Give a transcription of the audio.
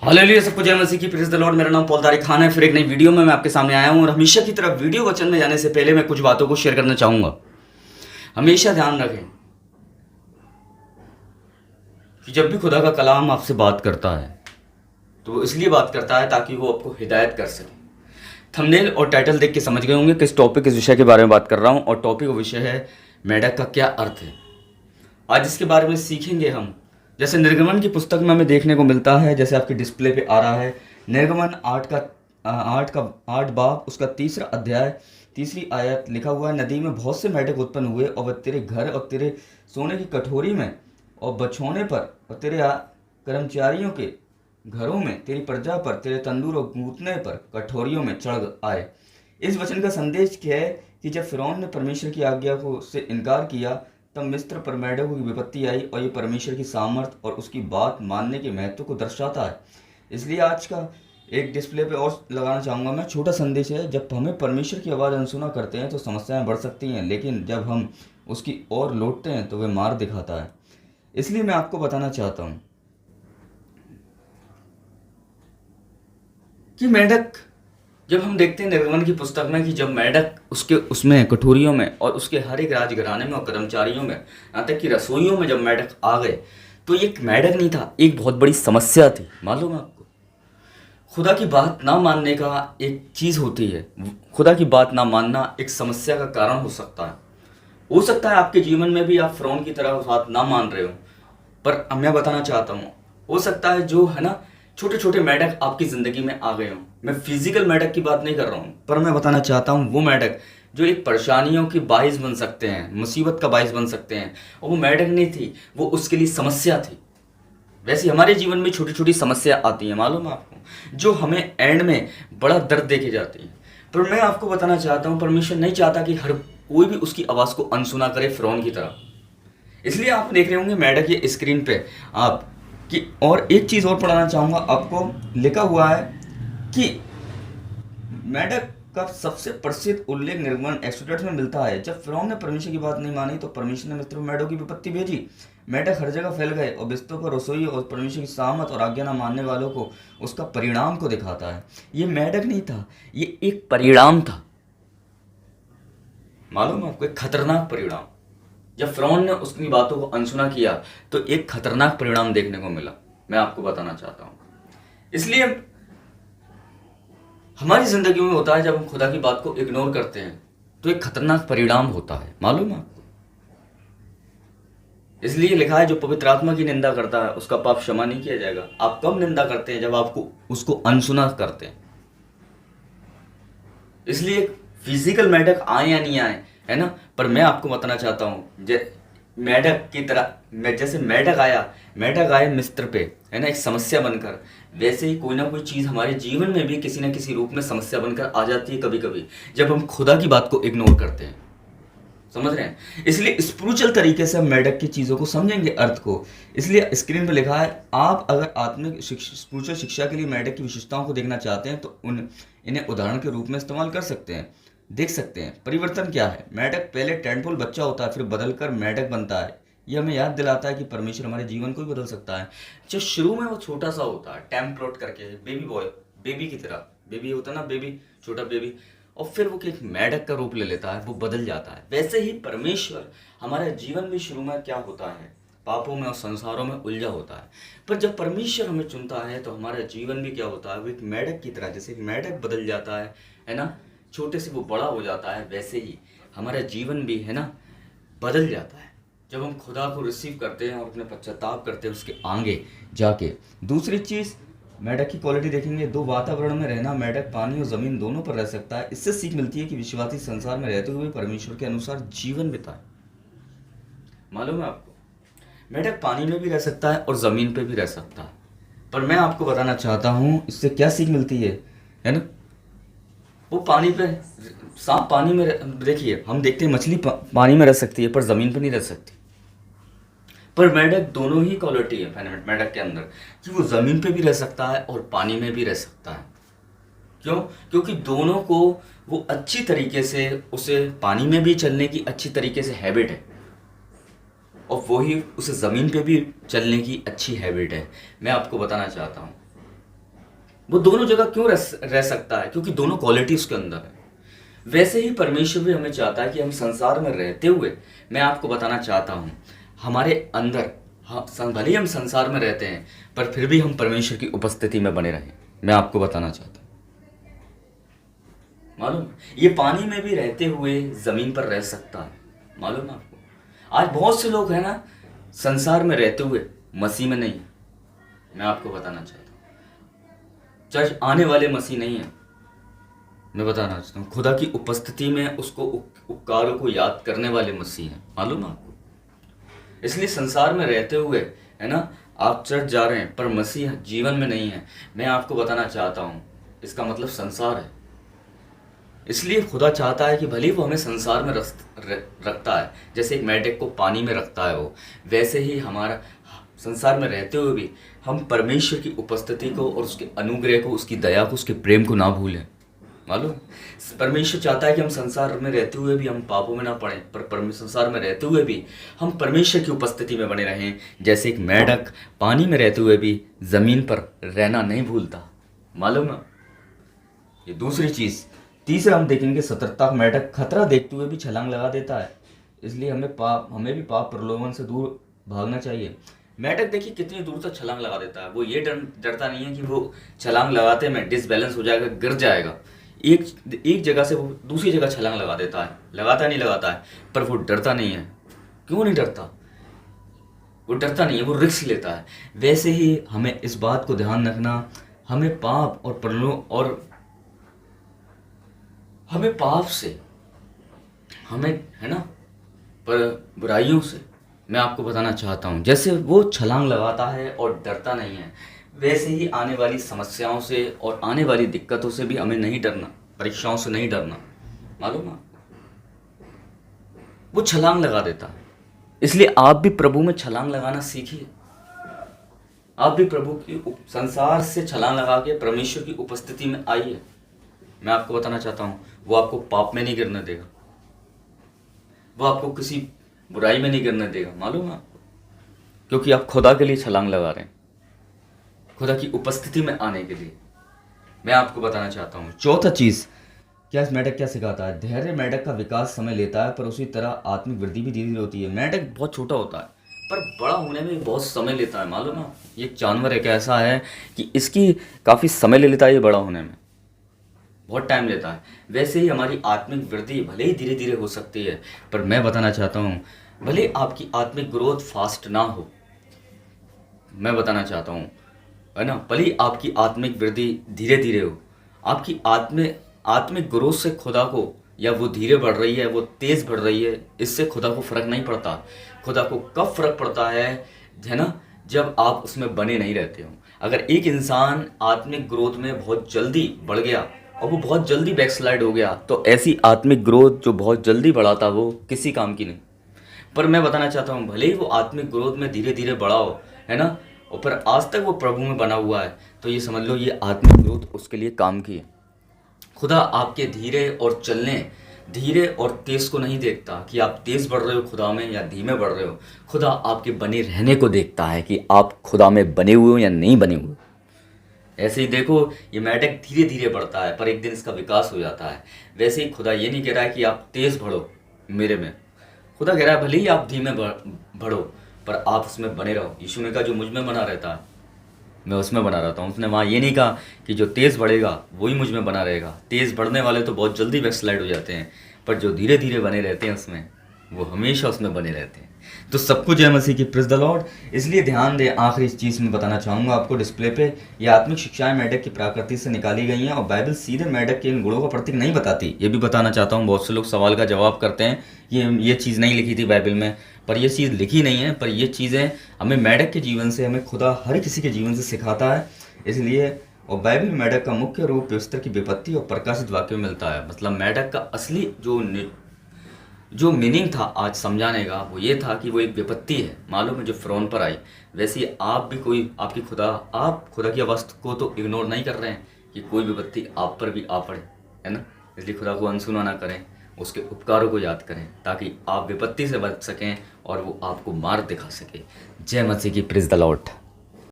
Hallelujah, सबको जय मसीह की। Praise the Lord. मेरा नाम पॉल खान है। फिर एक नई वीडियो में मैं आपके सामने आया हूँ और हमेशा की तरह वीडियो वचन में जाने से पहले मैं कुछ बातों को शेयर करना चाहूँगा। हमेशा ध्यान रखें कि जब भी खुदा का कलाम आपसे बात करता है तो वो इसलिए बात करता है ताकि वो आपको हिदायत कर सके। थंबनेल और टाइटल देख के समझ गए होंगे किस टॉपिक, किस विषय के बारे में बात कर रहा हूँ। और टॉपिक और विषय है मेढक का क्या अर्थ है। आज इसके बारे में सीखेंगे हम। जैसे निर्गमन की पुस्तक में हमें देखने को मिलता है, जैसे आपके डिस्प्ले पे आ रहा है, निर्गमन 8 बाब उसका 3 अध्याय 3 आयत लिखा हुआ है। नदी में बहुत से मेढक उत्पन्न हुए और वह तेरे घर और तेरे सोने की कटोरी में और बछौने पर और तेरे कर्मचारियों के घरों में, तेरी प्रजा पर, तेरे तंदूर और गूंथने पर कटोरियों में चढ़ आए। इस वचन का संदेश क्या है कि जब फिरौन ने परमेश्वर की आज्ञा को से इनकार किया तब मिस्र पर मेढकों की विपत्ति आई, और ये परमेश्वर की सामर्थ और उसकी बात मानने के महत्व को दर्शाता है। इसलिए आज का एक डिस्प्ले पे और लगाना चाहूँगा मैं, छोटा संदेश है। जब हमें परमेश्वर की आवाज़ अनसुना करते हैं तो समस्याएं बढ़ सकती हैं, लेकिन जब हम उसकी ओर लौटते हैं तो वह मार्ग दिखाता है। इसलिए मैं आपको बताना चाहता हूँ कि मेढक, जब हम देखते हैं निर्गमन की पुस्तक में कि जब मेढक उसमें कटोरियों में और उसके हर एक राजघराने में और कर्मचारियों में, यहाँ तक कि रसोइयों में जब मेढक आ गए तो ये एक मेढक नहीं था, एक बहुत बड़ी समस्या थी। मालूम है आपको, खुदा की बात ना मानने का एक चीज़ होती है। खुदा की बात ना मानना एक समस्या का कारण हो सकता है। हो सकता है आपके जीवन में भी आप फिरौन की तरह बात ना मान रहे हो, पर मैं बताना चाहता हूँ, हो सकता है जो है ना, छोटे छोटे मेढक आपकी ज़िंदगी में आ गए हों। मैं फिजिकल मेढक की बात नहीं कर रहा हूँ, पर मैं बताना चाहता हूँ वो मेढक जो एक परेशानियों की बाइस बन सकते हैं, मुसीबत का बाइस बन सकते हैं। और वो मेढक नहीं थी, वो उसके लिए समस्या थी। वैसे हमारे जीवन में छोटी छोटी समस्या आती हैं, मालूम है आपको, जो हमें एंड में बड़ा दर्द देके जाती है। पर मैं आपको बताना चाहता हूँ, परमेश्वर नहीं चाहता कि हर कोई भी उसकी आवाज़ को अनसुना करे फिरौन की तरह। इसलिए आप देख रहे होंगे मेढक ये स्क्रीन पे आप कि, और एक चीज़ और पढ़ाना चाहूँगा आपको। लिखा हुआ है कि मेढक का सबसे प्रसिद्ध उल्लेख निर्गमन एक्सोडस में मिलता है। जब फिरौन ने परमेश्वर की बात नहीं मानी तो परमेश्वर ने मिस्र में मेढकों की विपत्ति भेजी। मेढक हर जगह फैल गए और बिस्तरों पर रसोई और परमेश्वर की सामत और आज्ञा न मानने वालों को उसका परिणाम को दिखाता है। ये मेढक नहीं था, ये एक परिणाम था। मालूम है आपको, एक खतरनाक परिणाम। जब फिरौन ने उसकी बातों को अनसुना किया तो एक खतरनाक परिणाम देखने को मिला। मैं आपको बताना चाहता हूँ। इसलिए हमारी जिंदगी में होता है, जब हम खुदा की बात को इग्नोर करते हैं तो एक खतरनाक परिणाम होता है। मालूम है आपको, इसलिए लिखा है जो पवित्र आत्मा की निंदा करता है उसका पाप क्षमा नहीं किया जाएगा। आप कब निंदा करते हैं? जब आपको उसको अनसुना करते हैं। इसलिए फिजिकल मेढक आए या नहीं आए, है ना, पर मैं आपको बताना चाहता हूँ मेढक की तरह, जैसे मेढक आए मिस्र पे, है ना, एक समस्या बनकर, वैसे ही कोई ना कोई चीज़ हमारे जीवन में भी किसी न किसी रूप में समस्या बनकर आ जाती है कभी कभी, जब हम खुदा की बात को इग्नोर करते हैं। समझ रहे हैं? इसलिए स्पिरिचुअल तरीके से हम मेढक की चीज़ों को समझेंगे, अर्थ को। इसलिए स्क्रीन पर लिखा है, आप अगर आत्मिक स्पिरिचुअल शिक्षा के लिए मेढक की विशेषताओं को देखना चाहते हैं तो इन्हें उदाहरण के रूप में इस्तेमाल कर सकते हैं, देख सकते हैं। परिवर्तन क्या है? मेढक पहले टेंटपोल बच्चा होता है, फिर बदलकर मेढक बनता है। ये हमें याद दिलाता है कि परमेश्वर हमारे जीवन को भी बदल सकता है। जो शुरू में वो छोटा सा होता है, टेम्पलोट करके, बेबी बॉय, बेबी की तरह, बेबी होता है ना, बेबी, छोटा बेबी, और फिर वो एक मेढक का रूप ले लेता है, वो बदल जाता है। वैसे ही परमेश्वर हमारा जीवन भी शुरू में क्या होता है, पापों में और संसारों में उलझा होता है। पर जब परमेश्वर हमें चुनता है तो हमारा जीवन भी क्या होता है, वो एक मेढक की तरह, जैसे मेढक बदल जाता है ना, छोटे से वो बड़ा हो जाता है, वैसे ही हमारा जीवन भी, है ना, बदल जाता है जब हम खुदा को रिसीव करते हैं और अपने पश्चाताप करते हैं उसके आगे जाके। दूसरी चीज़ मेढक की क्वालिटी देखेंगे, 2 वातावरण में रहना। मेढक पानी और ज़मीन दोनों पर रह सकता है। इससे सीख मिलती है कि विश्वासी संसार में रहते हुए परमेश्वर के अनुसार जीवन बिताए। मालूम है आपको, मेढक पानी में भी रह सकता है और ज़मीन पे भी रह सकता है। पर मैं आपको बताना चाहता हूँ इससे क्या सीख मिलती है ना। वो पानी पे, सांप पानी में, देखिए हम देखते हैं मछली पानी में रह सकती है पर ज़मीन पे नहीं रह सकती। पर मेढक दोनों ही क्वालिटी है मेढक के अंदर, कि वो ज़मीन पे भी रह सकता है और पानी में भी रह सकता है। क्यों? क्योंकि दोनों को वो अच्छी तरीके से, उसे पानी में भी चलने की अच्छी तरीके से हैबिट है और वही उसे ज़मीन पे भी चलने की अच्छी हैबिट है। मैं आपको बताना चाहता हूँ वो दोनों जगह क्यों रह सकता है? क्योंकि दोनों क्वालिटी उसके अंदर है। वैसे ही परमेश्वर भी हमें चाहता है कि हम संसार में रहते हुए, मैं आपको बताना चाहता हूँ, हमारे अंदर, हाँ, भले ही हम संसार में रहते हैं पर फिर भी हम परमेश्वर की उपस्थिति में बने रहें। मैं आपको बताना चाहता हूँ, मालूम, ये पानी में भी रहते हुए जमीन पर रह सकता है। मालूम है आपको? आज बहुत से लोग हैं ना, संसार में रहते हुए मसीह में नहीं। मैं आपको बताना चाहता हूँ, चर्च आने वाले मसीह नहीं है। मैं बताना चाहता हूँ, खुदा की उपस्थिति में उसको उपकारों को याद करने वाले मसीह हैं। मालूम है आपको? इसलिए संसार में रहते हुए, है ना, आप चर्च जा रहे हैं पर मसीह जीवन में नहीं है। मैं आपको बताना चाहता हूँ, इसका मतलब संसार है। इसलिए खुदा चाहता है कि भले ही वो हमें संसार में रखता है, जैसे एक मेढक को पानी में रखता है वो, वैसे ही हमारा संसार में रहते हुए भी हम परमेश्वर की उपस्थिति को और उसके अनुग्रह को, उसकी दया को, उसके प्रेम को ना भूलें। मालूम, परमेश्वर चाहता है कि हम संसार में रहते हुए भी हम पापों में ना पड़ें, पर संसार में रहते हुए भी हम परमेश्वर की उपस्थिति में बने रहें। जैसे एक मेढक पानी में रहते हुए भी ज़मीन पर रहना नहीं भूलता। मालूम है? ये दूसरी चीज़। तीसरा हम देखेंगे, सतर्कता। मेढक खतरा देखते हुए भी छलांग लगा देता है। इसलिए हमें भी पाप प्रलोभन से दूर भागना चाहिए। मेढक देखिए कितनी दूर तक छलांग लगा देता है। वो ये डरता नहीं है कि वो छलांग लगाते में डिसबैलेंस हो जाएगा, गिर जाएगा। एक जगह से वो दूसरी जगह छलांग लगा देता है। लगाता है, पर वो डरता नहीं है। क्यों नहीं डरता? वो डरता नहीं है, वो रिस्क लेता है। वैसे ही हमें इस बात को ध्यान रखना, हमें पाप और हमें पाप से, हमें, है ना, पर बुराइयों से, मैं आपको बताना चाहता हूँ, जैसे वो छलांग लगाता है और डरता नहीं है, वैसे ही आने वाली समस्याओं से और आने वाली दिक्कतों से भी हमें नहीं डरना, परीक्षाओं से नहीं डरना। मालूम है? वो छलांग लगा देता है। इसलिए आप भी प्रभु में छलांग लगाना सीखिए। आप भी प्रभु की संसार से छलांग लगा के परमेश्वर की उपस्थिति में आइए। मैं आपको बताना चाहता हूँ, वो आपको पाप में नहीं गिरने देगा, वो आपको किसी बुराई में नहीं गिरने देगा। मालूम है आपको? क्योंकि आप खुदा के लिए छलांग लगा रहे हैं, खुदा की उपस्थिति में आने के लिए। मैं आपको बताना चाहता हूँ, चौथा चीज़ क्या, इस मेढक क्या सिखाता है? धैर्य मेढक का विकास समय लेता है, पर उसी तरह आत्मिक वृद्धि भी धीरे धीरे होती है। मेढक बहुत छोटा होता है पर बड़ा होने में बहुत समय लेता है। मालूम है? ये एक जानवर एक ऐसा है कि इसकी काफ़ी समय ले लेता है, ये बड़ा होने में बहुत टाइम लेता है। वैसे ही हमारी आत्मिक वृद्धि भले ही धीरे धीरे हो सकती है, पर मैं बताना चाहता हूँ, भले आपकी आत्मिक ग्रोथ फास्ट ना हो, मैं बताना चाहता हूँ, है ना, भले ही आपकी आत्मिक वृद्धि धीरे धीरे हो, आपकी आत्मिक ग्रोथ से खुदा को, या वो धीरे बढ़ रही है वो तेज़ बढ़ रही है, इससे खुदा को फ़र्क नहीं पड़ता। खुदा को कब फ़र्क पड़ता है ना, जब आप उसमें बने नहीं रहते हो। अगर एक इंसान आत्मिक ग्रोथ में बहुत जल्दी बढ़ गया और वो बहुत जल्दी बैकस्लाइड हो गया, तो ऐसी आत्मिक ग्रोथ जो बहुत जल्दी बढ़ा था वो किसी काम की नहीं। पर मैं बताना चाहता हूँ, भले ही वो आत्मिक ग्रोथ में धीरे धीरे बढ़ा हो, है ना, और पर आज तक वो प्रभु में बना हुआ है, तो ये समझ लो ये आत्मिक ग्रोथ उसके लिए काम की है। खुदा आपके धीरे और तेज़ को नहीं देखता कि आप तेज़ बढ़ रहे हो खुदा में या धीमे बढ़ रहे हो। खुदा आपके बने रहने को देखता है कि आप खुदा में बने हुए हो या नहीं बने हुए। ऐसे ही देखो, ये मेढक धीरे धीरे बढ़ता है पर एक दिन इसका विकास हो जाता है। वैसे ही खुदा ये नहीं कह रहा है कि आप तेज़ बढ़ो मेरे में। खुदा कह रहा है भले ही आप धीमे बढ़ो पर आप उसमें बने रहो। यीशु ने कहा जो मुझ में बना रहता है मैं उसमें बना रहता हूँ। उसने वहाँ ये नहीं कहा कि जो तेज़ बढ़ेगा वही मुझ में बना रहेगा। तेज़ बढ़ने वाले तो बहुत जल्दी बैकस्लाइड हो जाते हैं, पर जो धीरे धीरे बने रहते हैं उसमें, वो हमेशा उसमें बने रहते हैं। तो सबको जय मसीह की, प्रेज़ द लॉर्ड। इसलिए ध्यान दें, आखिरी चीज़ मैं बताना चाहूँगा आपको डिस्प्ले पे, ये आत्मिक शिक्षाएं मेढक की प्रकृति से निकाली गई हैं और बाइबल सीधे मेढक के इन गुणों का प्रतीक नहीं बताती। ये भी बताना चाहता हूँ, बहुत से लोग सवाल का जवाब करते हैं ये चीज़ नहीं लिखी थी बाइबल में, पर ये चीज़ लिखी नहीं है, पर ये चीज़ें हमें मेढक के जीवन से, हमें खुदा हर किसी के जीवन से सिखाता है। इसलिए और बाइबल में मेढक का मुख्य रूप व्यवस्था की विपत्ति और प्रकाशित वाक्य में मिलता है। मतलब मेढक का असली जो मीनिंग था आज समझाने का, वो ये था कि वो एक विपत्ति है, मालूम है, जो फ़िरौन पर आई। वैसे ही आप भी आप खुदा की आवाज़ को तो इग्नोर नहीं कर रहे हैं कि कोई विपत्ति आप पर भी आ पड़े, है ना। इसलिए खुदा को अनसुना ना करें, उसके उपकारों को याद करें ताकि आप विपत्ति से बच सकें और वो आपको मार्ग दिखा सके। जय मसीह की, प्रेज़ द लॉर्ड।